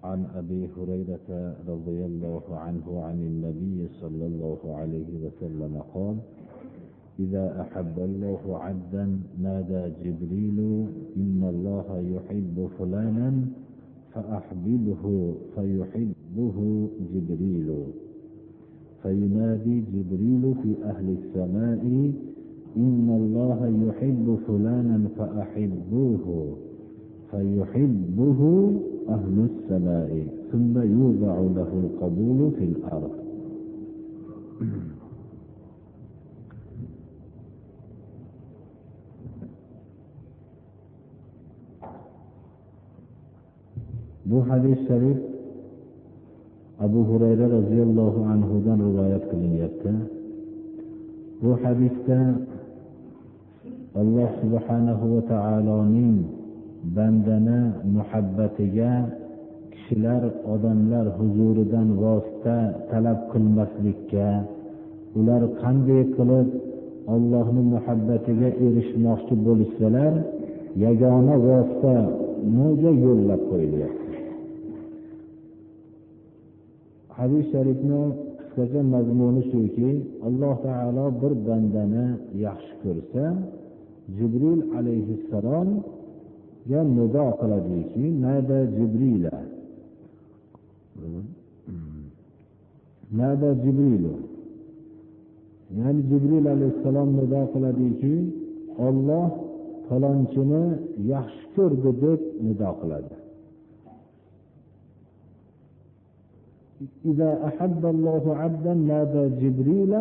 عن أبي هريرة رضي الله عنه عن النبي صلى الله عليه وسلم قال: إذا أحب الله عبدا نادى جبريل إن الله يحب فلانا فأحببه فيحبه جبريل، فينادي جبريل في أهل السماء إن الله يحب فلانا فأحبوه فيحبه أهل السماء، ثم يوضع له القبول في الأرض. Bu hadis sharif Abu Hurayra radhiyallohu anhudan rivoyat qilinyapti. Bu hadisda Alloh subhanahu va taoloning bandani muhabbatiga kishilar odamlar huzuridan vosita talab qilmaslikka, ular qanday qilib Allohning muhabbatiga erishmoqchi bo'lsalar yagona vosita mo'ja yo'llab qo'yilyapti. Hadis sharifning qisqacha mazmuni shuki, Alloh taolo bir bandani yaxshi ko'rsa, Jibril alayhissalomga nido qiladiki, nada Jibrila, nada Jibrilu, ya'ni Jibril alayhissalom nido qiladiki, Alloh falonchini yaxshi ko'rdi deb nido qiladi. إذا أحب الله عبدا نادى جبريل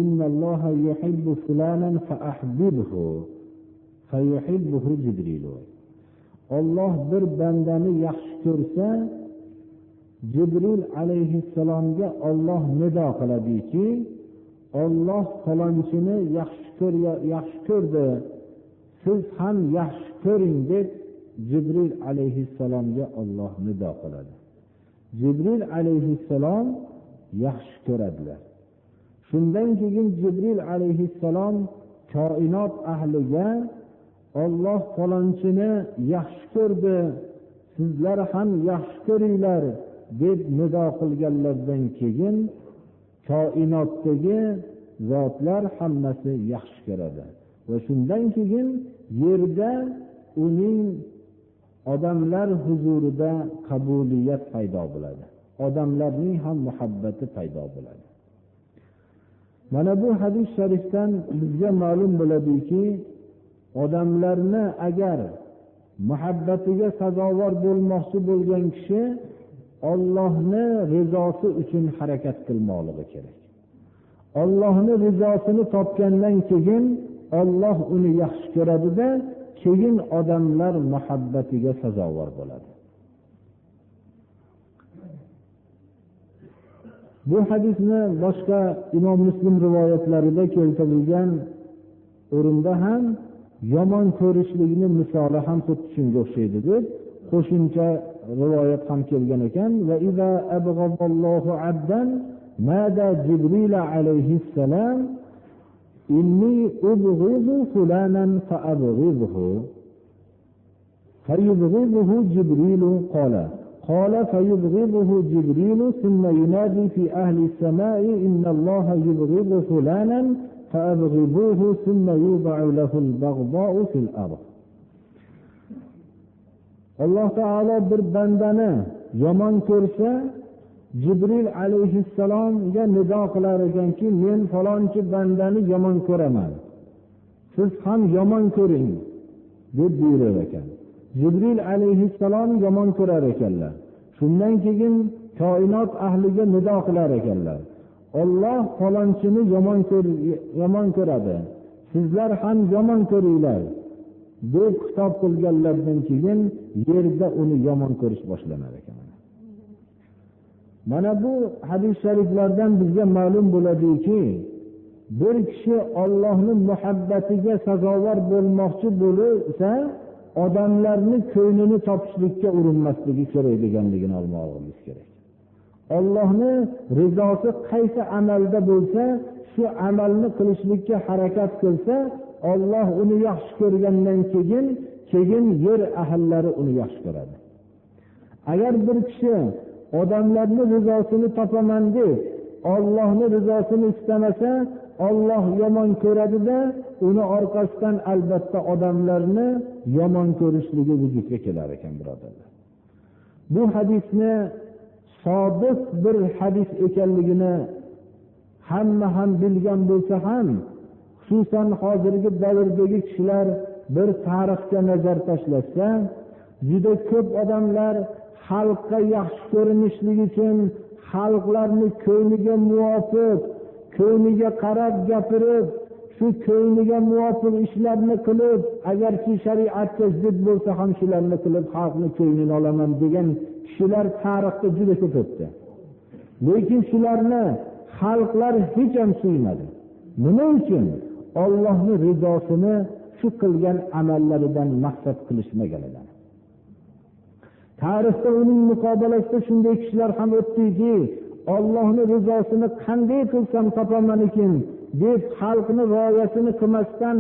إن الله يحب فلانا فأحببه فيحبه جبريل. الله bir bandani yaxshi ko'rsa, Jibril alayhissalomga Alloh nido qiladiki, Alloh falonchini yaxshi ko'rdi, siz ham yaxshi ko'ring deb Jibril alayhissalomga Alloh nido qiladi. Jibril alayhissalom yaxshi ko'radilar. Shundan keyin Jibril alayhissalom koinot ahliga Alloh falonchini yaxshi ko'rdi, sizlar ham yaxshi ko'ringlar deb nido qilganlardan keyin koinotdagi zotlar hammasi yaxshi ko'radi. Va shundan keyin yerda uning odamlar huzurida qabuliyat paydo bo'ladi. Odamlarning ham muhabbati paydo bo'ladi. Mana bu hadis sharifdan bizga ma'lum bo'ladiki, odamlarni agar muhabbatiga sazovor bo'lmoqchi bo'lgan kishi Allohning rizosi uchun harakat qilmoqligi kerak. Allohning rizosini topgandan keyin Alloh uni yaxshi ko'radi-da, keyin odamlar muhabbatiga sazovor bo'ladi. Bu hadisni boshqa Imom Muslim rivoyatlarida keltirilgan o'rinda ham yomon ko'rishlikning misoli ham xuddi shunga o'xshaydi deb qo'shimcha rivoyat ham kelgan ekan. Va iza abghadallohu abdan nada Jibril alayhissalam inni ubghidu fulanan fa'abghidhu fayubghidhu Jibril qala fayubghidhu Jibril thumma yunadi fi ahli as-samai inna Allaha yubghidu fulanan fa'abghidhuhu thumma yud'u lahu al-baghdha'u fil ard. Alloh taolo bir bandani yomon ko'rsa, Jibril alayhissalomga nido qilar ekanki, men falonchi bandani yomon ko'raman, siz ham yomon ko'ring deb buyurar ekan. Jibril alayhissalom yomon ko'rar ekanlar. Shundan keyin koinot ahliga nido qilar ekanlar. Alloh falonchini yomon ko'radi, sizlar ham yomon ko'ringlar deb xitob qilganlardan keyin yerda uni yomon ko'rish boshlanar ekan. Mana bu hadis shariflardan bizga ma'lum bo'ladiki, bir kishi Allohning muhabbatiga sazovor bo'lmoqchi bo'lsa, odamlarning ko'nglini topishlikka urinmasligi kerak deganligini olmoqimiz kerak. Allohning rizosi qaysi amalda bo'lsa, shu amalni qilishlikka harakat qilsa, Alloh uni yaxshi ko'rgandan keyin yer ahllari uni yaxshi ko'radi. Agar bir kishi odamlarning rizosini topaman deb Allohning rizosini istamasa, Alloh yomon ko'radi-da, uni orqasidan albatta odamlarni yomon ko'rishligi vujudga kelar ekan, birodarlar. Bu hadisni sodiq bir hadis ekanligini hamma ham bilgan bo'lsa ham, xususan hozirgi davrdagi kishilar bir tarixga nazar tashlasa, juda ko'p odamlar xalqqa yaxshi ko'rinishlik uchun xalqlarni ko'ngliga muvofiq, ko'ngliga qarab gapirib, shu ko'ngliga muvofiq ishlarni qilib, agarki shariatga zid bo'lsa ham shularni qilib xalqni ko'nglini olaman degan kishilar tarixda juda ko'p o'tdi. Lekin shularni xalqlar hech ham suymadi. Nima uchun? Allohning rizosini shu qilgan amallaridan maqsad qilishmaganidan. Tarixda uning muqobalasida shunday kishilar ham o'tdiki, Allohning rizosini qanday qilsam topaman ekan deb xalqni rioyasini qilmasdan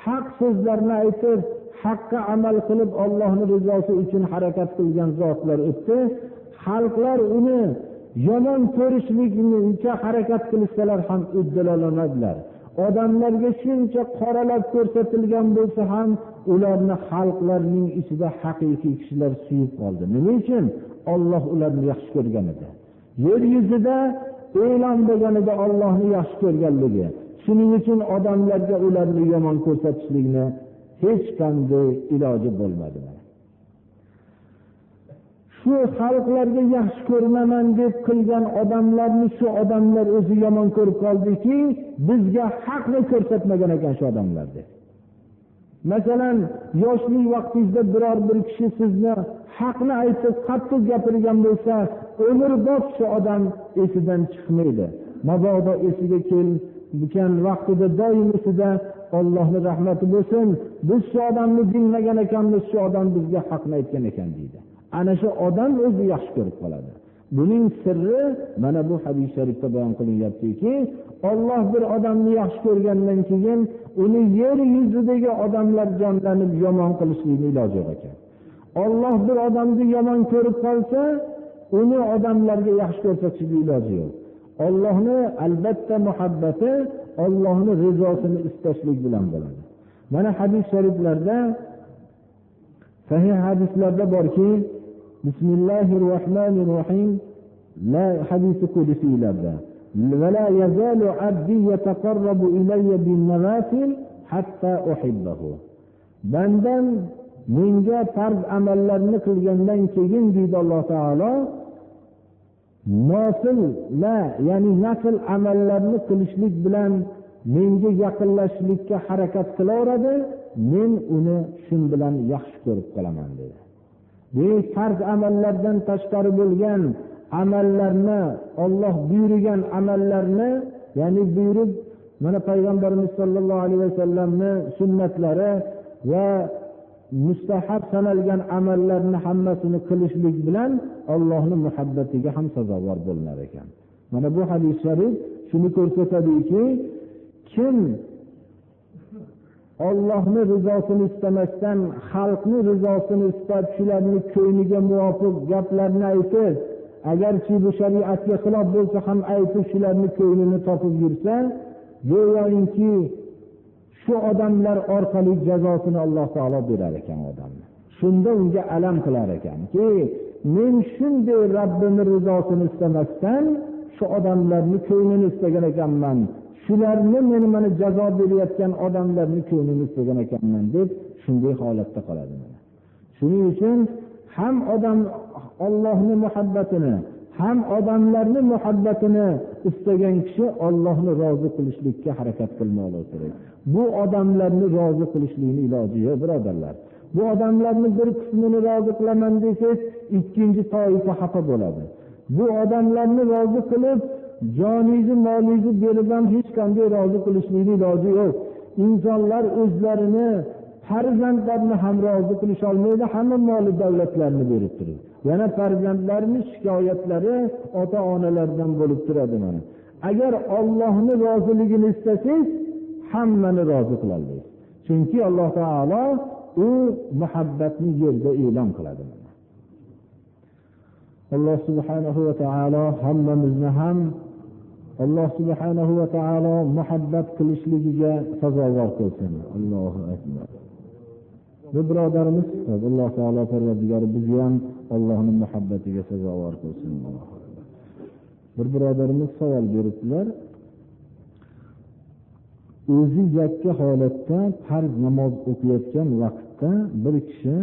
haq so'zlarni aytib, haqqa amal qilib Allohning rizosi uchun harakat qilgan zotlar o'tdi. Xalqlar uni yomon ko'rishlikka harakat qilsalar ham uddalolmadilar. Odamlarga shuncha qoralab ko'rsatilgan bo'lsa ham ularni xalqlarning ichida haqiqiy kishilar suyib qoldi. Nima uchun? Alloh ularni yaxshi ko'rgan edi. Yer yuzida e'lon bo'lganida Allohni yaxshi ko'rganligi. Shuning uchun odamlarga ularni yomon ko'rsatishlikni hech qanday iloji bo'lmadi. Shu xalqlarga yaxshi ko'rmaman deb qilgan odamlarni shu odamlar o'zi yomon ko'rib qoldiki, bizga haqni ko'rsatmagan ekan shu odamlar deb. Masalan, yoshlik vaqtingizda biror bir kishi sizni haqni aytib, qattiq gapirgan bo'lsa, umrbod shu odam esidan chiqmaydi. Mabodo esiga kelgan vaqtida doim esida Allohning rahmati bo'lsin, biz shu odamni bilmagan ekanmiz, shu odam bizga haqni aytgan ekan deydi. Ana shu odam o'zi yaxshi ko'rib qoladi. Buning sirri mana bu hadis sharifda bayon qilinyaptiki, Alloh bir odamni yaxshi ko'rgandan keyin uni yer yuzidagi odamlar jonlanib yomon qilishlikning iloji yo'q ekan. Alloh bir odamni yomon ko'rib qolsa, uni odamlarga yaxshi ko'rsatishning iloji yo'q. Allohni albatta muhabbati, Allohning rizosini istashlik bilan bo'ladi. Mana hadis shariflarda, sahih hadislarda borki, Bismillahirrahmanirrahim, la hadisi qudusiylarda ولا يزال عبدي يتقرب إلي بالنوافل حتى أحبه. Bandan menga farz amallarni qilgandan keyin deydi Alloh taolo, ya'ni nafl amallarni qilishlik bilan menga yaqinlashishlikka harakat qilaveradi, men uni shun bilan yaxshi ko'rib qolaman dedi. Bu farz amallardan tashqari bo'lgan amallarni, Alloh buyurgan amallarni, ya'ni buyurib, mana payg'ambarimiz sollallohu alayhi vasallamning sunnatlari va mustahab sanalgan amallarni hammasini qilishlik bilan Allohning muhabbatiga ham sazovor bo'lar ekan. Mana bu hadis sharif shuni ko'rsatadiki, kim Allohning rizosini istamasdan xalqning rizosini istab, shularning ko'ngliga muvofiq gaplarni aytib, agarchi bu shariatga xilof bo'lsa ham aytib shularning ko'nglini topib yursa, go'yoki shu odamlar orqali jazosini Alloh taolo berar ekan odamni. Shunda unga alam qilar ekanki, men shunday Rabbimning rizosini istamasdan shu odamlarning ko'nglini istagan ekanman. Shularni men mana jazo berayotgan odamlarning ko'nglini istagan ekanman deb shunday holatda qoladi. Shuning uchun ham odam Allohning muhabbatini, ham odamlarning muhabbatini istagan kishi Allohni rozi qilishlikka harakat qilmoqligi kerak. Bu odamlarni rozi qilishlikning iloji yo'q, birodarlar. Bu odamlarning bir qismini rozi qilaman desangiz, ikkinchi toifa xafa bo'ladi. Bu odamlarni rozi qilib, joningizni, molingizni berib ham hech qanday rozi qilishlikning iloji yo'q. Insonlar o'zlarini farzandlarini ham rozi qilish olmaydi, hamma mol davlatlarni berib turadi. Yana farzandlarning shikoyatlari ota-onalardan bo'lib turadi mana. Agar Allohning roziligini istasangiz, hammani rozi qila olasiz. Chunki Alloh taolo u muhabbatni yerda e'lon qiladi. alloh subhanahu va taolo hammamizni ham alloh subhanahu va taolo muhabbat qilishligiga sazovor qilsin. Allohu akbar. Bu birodarimiz alloh taolo Parvardigori bizni ham Allohning muhabbatiga sazovor qilsin. Bir birodarimiz savol beribdilar. O'zi yakka holatda farz namoz o'qiyotgan vaqtda bir kishi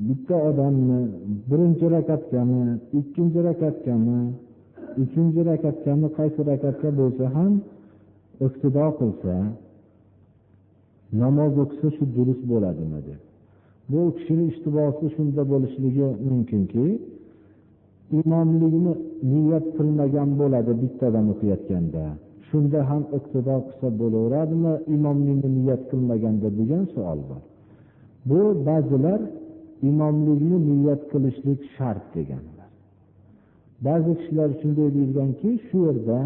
bitta odamni birinchi rakatgami, ikkinchi rakatgami, uchinchi rakatgami, qaysi rakatga bo'lsa ham iqtido qilsa, namoz o'qisa shu durust bo'ladimi deb. Bu kishining ishtibosi shunda bo'lishligi mumkinki, imomlikni niyat qilmagan bo'ladi bittadan o'qiyotganda. Shunda ham iqtido qilsa bo'laveradimi, imomlikni niyat qilmaganda degan savol bor. Bu ba'zilar imomlikni niyat qilishlik shart deganlar. Ba'zi kishilar shunday deyilganki, shu yerda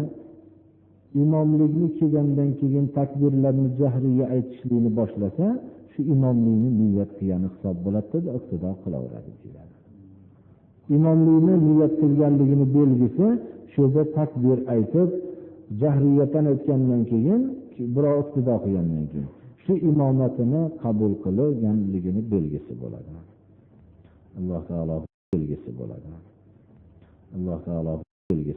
imomlikni kelgandan keyin takbirlarni jahriy aytishlikni boshlasa, shu imomlikni niyat qilgani hisob bo'ladi deb iqtido qilaveradi deyiladi. Imomlikni niyat qilganligini belgisi shu yerda takbir aytib, jahriyatan aytgandan keyin birov iqtido qilgandan keyin shu imomatini qabul qilganligini belgisi bo'ladi. Alloh taolo belgisi bo'ladi. Alloh taolo belgisi